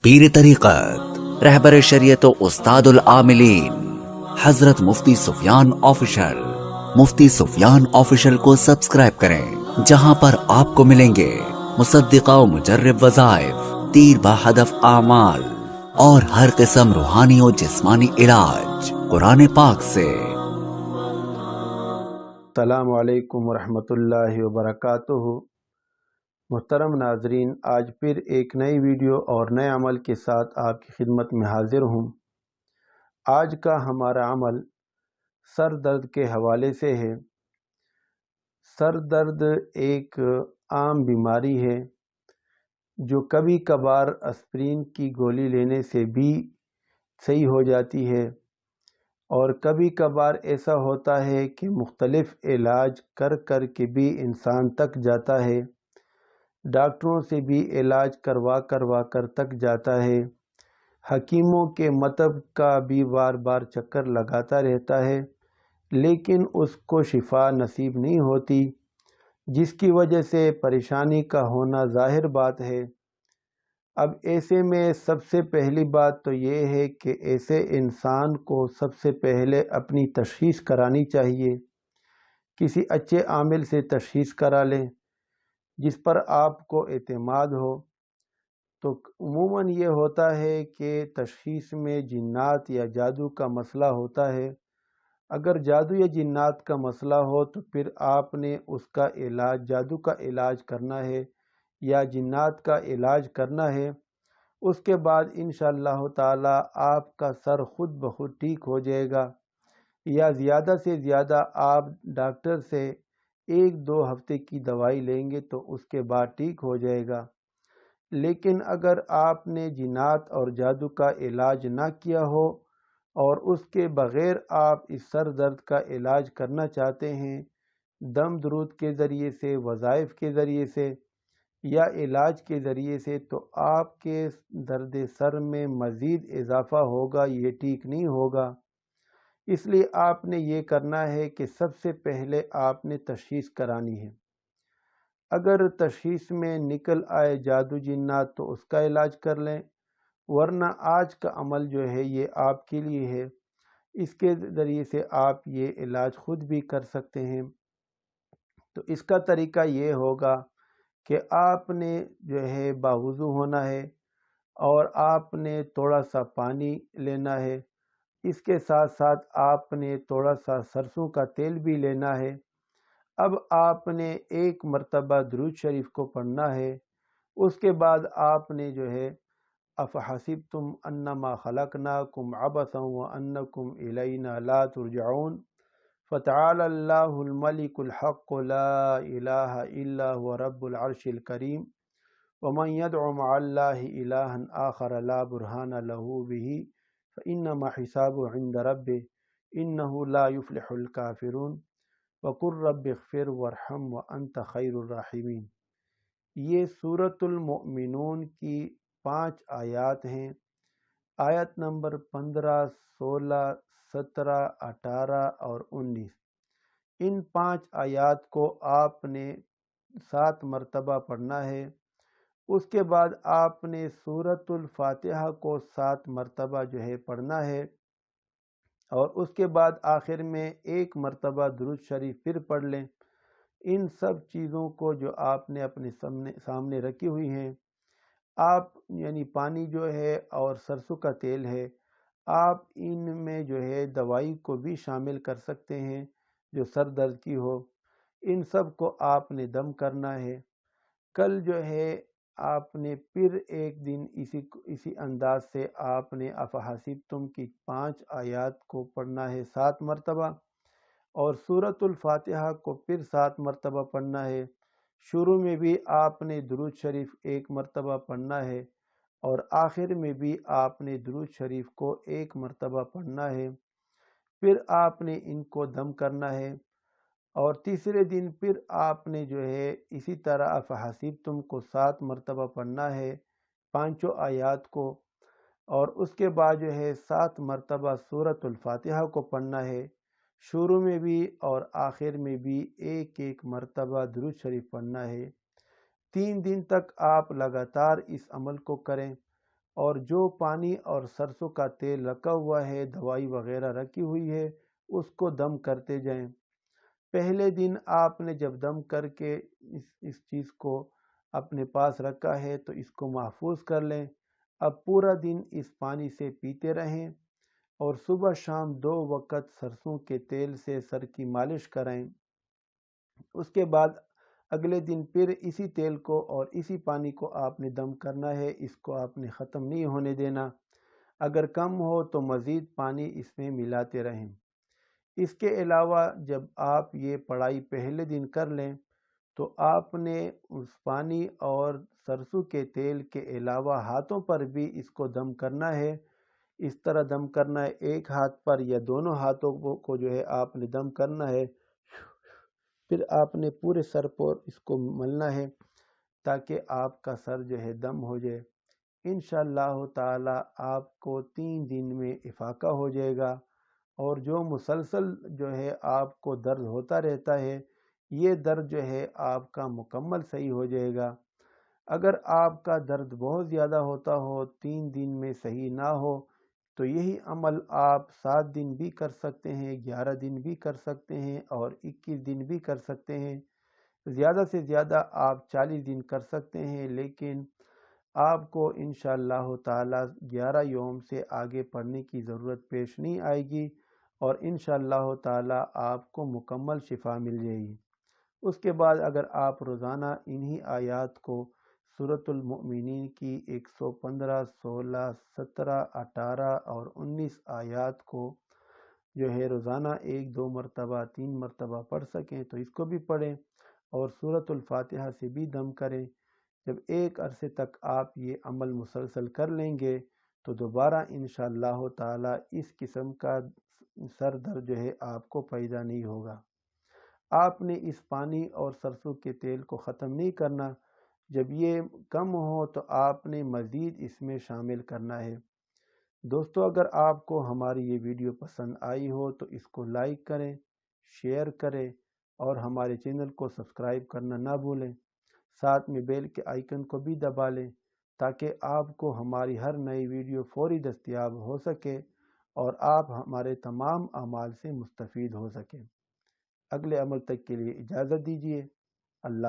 पीर तरीक़त रहबर शरीयत उस्तादुल आमिलीन हजरत मुफ्ती सुफियान ऑफिशियल को सब्सक्राइब करें, जहां पर आपको मिलेंगे मुसद्दिक़ा व मुजर्रिब वज़ाइफ, तीर बा हदफ आमाल और हर किस्म रूहानी और जिस्मानी इलाज कुरान पाक से। अस्सलामु अलैकुम वरहमतुल्लाहि वबरकातुहू। मुहतरम नाजरीन, आज फिर एक नई वीडियो और नए अमल के साथ आपकी खिदमत में हाजिर हूँ। आज का हमारा अमल सर दर्द के हवाले से है। सर दर्द एक आम बीमारी है जो कभी कभार एस्पिरिन की गोली लेने से भी सही हो जाती है, और कभी कभार ऐसा होता है कि मुख्तलिफ इलाज कर कर के भी इंसान थक जाता है, डॉक्टरों से भी इलाज करवा कर थक जाता है, हकीमों के मतब का भी बार बार चक्कर लगाता रहता है, लेकिन उसको शिफा नसीब नहीं होती, जिसकी वजह से परेशानी का होना ज़ाहिर बात है। अब ऐसे में सबसे पहली बात तो ये है कि ऐसे इंसान को सबसे पहले अपनी तशख़ीस करानी चाहिए। किसी अच्छे आमिल से तशख़ीस करा लें जिस पर आपको एतमाद हो। तो उमूमन ये होता है कि तशख़ीस में जिन्नात या जादू का मसला होता है। अगर जादू या जिन्नात का मसला हो तो फिर आपने उसका इलाज, जादू का इलाज करना है या जिन्नात का इलाज करना है। उसके बाद इंशाअल्लाह ताला आपका सर खुद ब खुद ठीक हो जाएगा, या ज़्यादा से ज़्यादा आप डॉक्टर से 1-2 हफ्ते की दवाई लेंगे तो उसके बाद ठीक हो जाएगा। लेकिन अगर आपने जिन्नात और जादू का इलाज ना किया हो और उसके बग़ैर आप इस सर दर्द का इलाज करना चाहते हैं, दम दरूद के ज़रिए से, वज़ाइफ के ज़रिए से या इलाज के ज़रिए से, तो आपके दर्द सर में मज़ीद इजाफ़ा होगा, ये ठीक नहीं होगा। इसलिए आपने ये करना है कि सबसे पहले आपने तशख़ीस करानी है। अगर तशख़ीस में निकल आए जादू जिन्नात तो उसका इलाज कर लें, वरना आज का अमल जो है ये आपके लिए है। इसके ज़रिए से आप ये इलाज ख़ुद भी कर सकते हैं। तो इसका तरीका ये होगा कि आपने जो है बावुज़ू होना है और आपने थोड़ा सा पानी लेना है। इसके साथ साथ आपने थोड़ा सा सरसों का तेल भी लेना है। अब आपने एक मरतबा दुरूद शरीफ को पढ़ना है। उसके बाद आपने जो है अफ़हसिबतुम अन्नमा खलक़नाकुम अबसन व अन्नकुम इलैना ला तुरजऊन फ़तआलल्लाहुल मलिकुल हक़्क़ु ला इलाहा इल्ला हुवा रब्बुल अर्शिल करीम वमन यदउ मअल्लाहि इलाहन आखर ला बुरहान लहू बिही फ़इन्नमा हिसाबुहु इंद रब्बिह इन्नहु ला युफ्लिहुल काफ़िरून वक़ुर रब्बिग़फ़िर वरहम व अंत खैरुर राहिमीन। ये सूरतुल मुमिनून की 5 आयत हैं। आयत नंबर 15, 16, 17, 18 और 19। इन 5 आयत को आपने 7 मरतबा पढ़ना है। उसके बाद आपने सूरतुल फातिहा को 7 मरतबा जो है पढ़ना है, और उसके बाद आखिर में 1 मरतबा दुरूद शरीफ फिर पढ़ लें। इन सब चीज़ों को जो आपने अपने सामने रखी हुई हैं, आप यानी पानी जो है और सरसों का तेल है, आप इनमें जो है दवाई को भी शामिल कर सकते हैं जो सर दर्द की हो। इन सब को आपने दम करना है। कल जो है आपने फिर एक दिन इसी अंदाज से आपने अफ़हसिबतुम की 5 आयत को पढ़ना है 7 मरतबा, और सूरतुल फातिहा को फिर 7 मरतबा पढ़ना है। शुरू में भी आपने दुरूद शरीफ 1 मरतबा पढ़ना है, और आखिर में भी आपने दुरूद शरीफ को 1 मरतबा पढ़ना है। फिर आपने इनको दम करना है, और तीसरे दिन फिर आपने जो है इसी तरह अफ़हसिबतुम को 7 मरतबा पढ़ना है, पाँचों आयत को, और उसके बाद जो है 7 मरतबा सूरतुल फातिहा को पढ़ना है। शुरू में भी और आखिर में भी 1-1 मरतबा दुरूद शरीफ पढ़ना है। 3 दिन तक आप लगातार इस अमल को करें। اور جو پانی اور سرسوں کا تیل رکھا ہوا ہے، دوائی وغیرہ رکھی ہوئی ہے، اس کو دم کرتے جائیں۔ پہلے دن آپ نے جب دم کر کے اس چیز کو اپنے پاس رکھا ہے تو اس کو محفوظ کر لیں۔ اب پورا دن اس پانی سے پیتے رہیں اور صبح شام 2 وقت سرسوں کے تیل سے سر کی مالش کریں۔ اس کے بعد اگلے دن پھر اسی تیل کو اور اسی پانی کو آپ نے دم کرنا ہے، اس کو آپ نے ختم نہیں ہونے دینا۔ اگر کم ہو تو مزید پانی اس میں ملاتے رہیں۔ اس کے علاوہ جب آپ یہ پڑھائی پہلے دن کر لیں تو آپ نے اس پانی اور سرسوں کے تیل کے علاوہ ہاتھوں پر بھی اس کو دم کرنا ہے۔ اس طرح دم کرنا ہے، ایک ہاتھ پر یا دونوں ہاتھوں کو جو ہے آپ نے دم کرنا ہے، پھر آپ نے پورے سر پر اس کو ملنا ہے تاکہ آپ کا سر جو ہے دم ہو جائے۔ انشاءاللہ تعالی آپ کو 3 دن میں افاقہ ہو جائے گا، اور جو مسلسل جو ہے آپ کو درد ہوتا رہتا ہے، یہ درد جو ہے آپ کا مکمل صحیح ہو جائے گا۔ اگر آپ کا درد بہت زیادہ ہوتا ہو، 3 دن میں صحیح نہ ہو، تو یہی عمل آپ 7 دن بھی کر سکتے ہیں، 11 دن بھی کر سکتے ہیں اور 21 دن بھی کر سکتے ہیں۔ زیادہ سے زیادہ آپ 40 دن کر سکتے ہیں، لیکن آپ کو انشاءاللہ تعالی 11 یوم سے آگے پڑھنے کی ضرورت پیش نہیں آئے گی، اور انشاءاللہ تعالی آپ کو مکمل شفا مل جائے گی۔ اس کے بعد اگر آپ روزانہ انہی آیات کو سورۃ المؤمنین کی 115، 16، 17، 18 اور 19 آیات کو جو ہے روزانہ 1-2 مرتبہ 3 مرتبہ پڑھ سکیں تو اس کو بھی پڑھیں، اور سورۃ الفاتحہ سے بھی دم کریں۔ جب ایک عرصے تک آپ یہ عمل مسلسل کر لیں گے تو دوبارہ انشاءاللہ تعالی اس قسم کا سر درد جو ہے آپ کو پیدا نہیں ہوگا۔ آپ نے اس پانی اور سرسوں کے تیل کو ختم نہیں کرنا، جب یہ کم ہو تو آپ نے مزید اس میں شامل کرنا ہے۔ دوستو، اگر آپ کو ہماری یہ ویڈیو پسند آئی ہو تو اس کو لائک کریں، شیئر کریں اور ہمارے چینل کو سبسکرائب کرنا نہ بھولیں۔ ساتھ میں بیل کے آئیکن کو بھی دبا لیں تاکہ آپ کو ہماری ہر نئی ویڈیو فوری دستیاب ہو سکے اور آپ ہمارے تمام اعمال سے مستفید ہو سکیں۔ اگلے عمل تک کے لیے اجازت دیجیے۔ اللہ